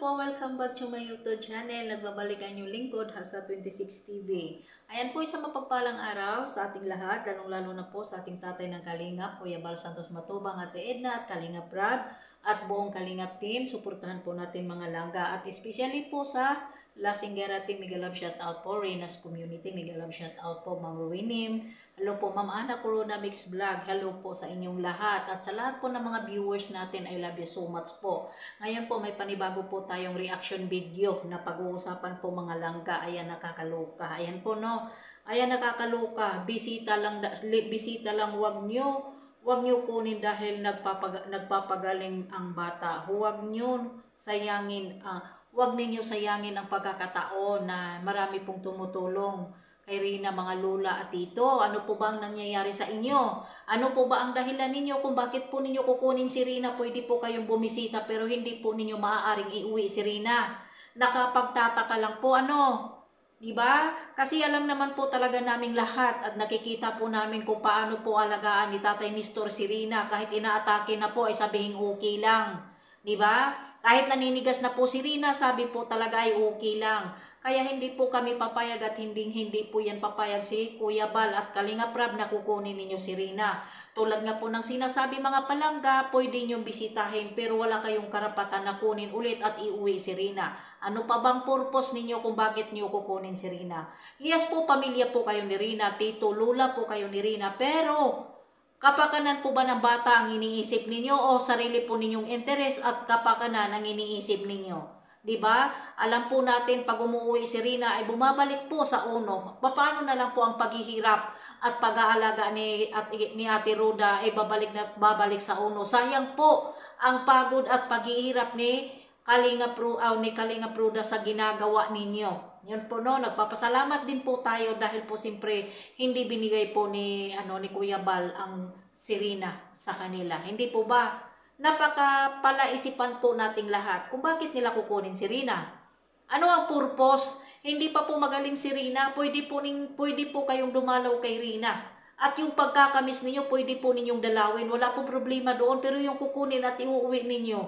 po, welcome back to my YouTube channel. Nagbabalik ang inyong lingkod, Hasa 26 TV. Ayan po, isang mapagpalang araw sa ating lahat, lalong-lalo na po sa ating tatay ng Kalingap, Kuya Bal Santos Matubang, Ate Edna at Kalingap Rab at buong Kalingap team. Suportahan po natin mga langga at especially po sa Lasinggera team, mega love shout out po. Reyna's community, mega love shout out po. Ma'am Ruinim, hello po Ma'am Ana Corona Mix Vlog, hello po sa inyong lahat at sa lahat po ng mga viewers natin, I love you so much po. Ngayon po may panibago po tayong reaction video na pag-uusapan po mga langga. Ayan, nakakaloka. Ayan po no. Ayan, nakakaloka. Bisita lang, wag nyo kunin dahil nagpapagaling ang bata. Huwag nyo sayangin, huwag ninyo sayangin ang pagkakataon na marami pong tumutulong kay Rina, mga lula at tito. Ano po ba ang nangyayari sa inyo? Ano po ba ang dahilan ninyo kung bakit po ninyo kukunin si Rina? Pwede po kayong bumisita pero hindi po ninyo maaaring iuwi si Rina. Nakapagtataka lang po diba? Kasi alam naman po talaga naming lahat at nakikita po namin kung paano po alagaan ni Tatay Nestor si Rina. Kahit inaatake na po ay sabihin okay lang. Diba? Kahit naninigas na po si Rina, sabi po talaga ay okay lang. Kaya hindi po kami papayag at hindi po yan papayag si Kuya Bal at Kalingap Rab na kukunin ninyo si Rina. Tulad nga po ng sinasabi mga palangga, pwede nyo bisitahin pero wala kayong karapatan na kunin ulit at iuwi si Rina. Ano pa bang purpose ninyo kung bakit nyo kukunin si Rina? Yes po, pamilya po kayo ni Rina, tito, lula po kayo ni Rina, pero kapakanan po ba ng bata ang iniisip ninyo o sarili po ninyong interes at kapakanan ang iniisip ninyo? Diba? Alam po natin pag umuwi si Rina ay bumabalik po sa uno. Paano na lang po ang paghihirap at pag-aalaga ni Ate Roda ay babalik sa uno. Sayang po ang pagod at paghihirap ni Kalingap Roda sa ginagawa ninyo. Yun po no, nagpapasalamat din po tayo dahil po siyempre hindi binigay po ni Kuya Bal ang si Rina sa kanila. Hindi po ba? Napakapalaisipan po nating lahat kung bakit nila kukunin si Rina. Ano ang purpose? Hindi pa po magaling si Rina, pwede po kayong dumalaw kay Rina. At yung pagkakamis ninyo, pwede po ninyong dalawin. Wala pong problema doon, pero yung kukunin at iuwi ninyo.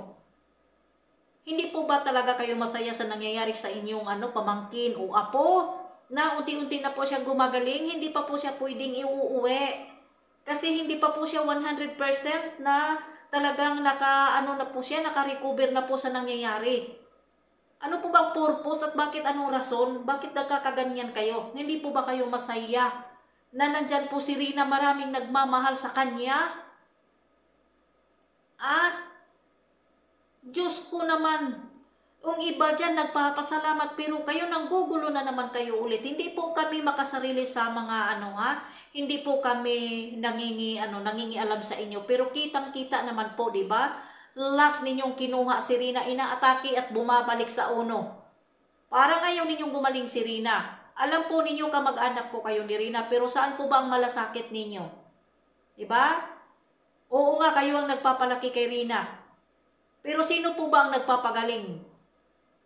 Hindi po ba talaga kayo masaya sa nangyayari sa inyong pamangkin o apo? Na unti-unti na po siya gumagaling, hindi pa po siya pwedeng iuuwi. Kasi hindi pa po siya 100% na talagang naka-recover na po sa nangyayari. Ano po bang purpose at bakit anong rason? Bakit nagkakaganyan kayo? Hindi po ba kayo masaya na nandyan po si Rina, maraming nagmamahal sa kanya? Diyos ko naman. Yung iba dyan nagpapasalamat pero kayo nanggugulo na naman kayo ulit. Hindi po kami makasarili sa mga hindi po kami nangingialam sa inyo. Pero kitang-kita naman po, di ba? Last ninyong kinuha si Rina, inaatake at bumabalik sa uno. Parang ayaw ninyong gumaling si Rina. Alam po ninyo kamag-anak po kayo ni Rina, pero saan po ba ang malasakit ninyo? Di ba? Oo nga, kayo ang nagpapalaki kay Rina. Pero sino po ba ang nagpapagaling?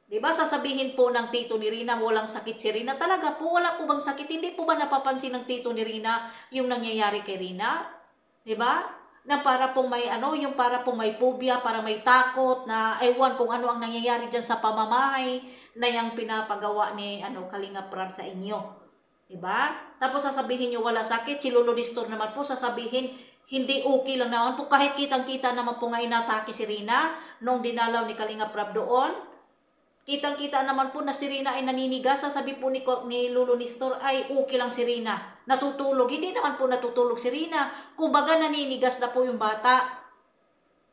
Diba sasabihin po ng tito ni Rina walang sakit si Rina? Talaga po, wala po bang sakit? Hindi po ba napapansin ng tito ni Rina yung nangyayari kay Rina? Diba? Na para pong may yung para pong may phobia, para may takot na ewan kung ano ang nangyayari dyan sa pamamahay na yung pinapagawa ni Kalingap Rab sa inyo. Diba? Tapos sasabihin nyo wala sakit, si Lolo Nestor naman po sasabihin hindi okay lang naman po kahit kitang-kita naman po nga inatake si Rina nung dinalaw ni Kalingap Rab doon. Kitang-kita naman po na si Rina ay naninigas. Sabi po ni Lolo Nestor ay okay lang si Rina. Natutulog. Hindi naman po natutulog si Rina. Kumbaga naninigas na po yung bata.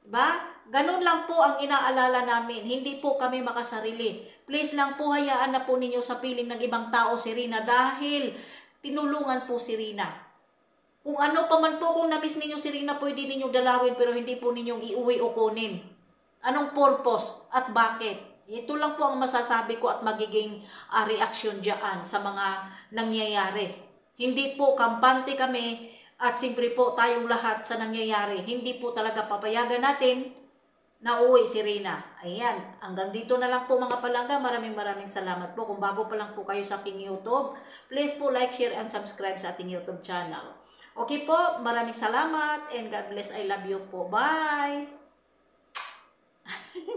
Diba? Ganun lang po ang inaalala namin. Hindi po kami makasarili. Please lang po hayaan na po ninyo sa piling ng ibang tao si Rina dahil tinulungan po si Rina. Kung ano pa man po kung namiss ninyo si Rina, pwede ninyong dalawin pero hindi po ninyong iuwi o kunin. Anong purpose at bakit? Ito lang po ang masasabi ko at magiging reaksyon dyan sa mga nangyayari. Hindi po kampante kami at siyempre po tayong lahat sa nangyayari. Hindi po talaga papayagan natin na uwi si Rina. Ayan, hanggang dito na lang po mga palangga. Maraming salamat po. Kung bago pa lang po kayo sa ating YouTube, please po like, share, and subscribe sa ating YouTube channel. Okay po, maraming salamat and God bless. I love you po. Bye!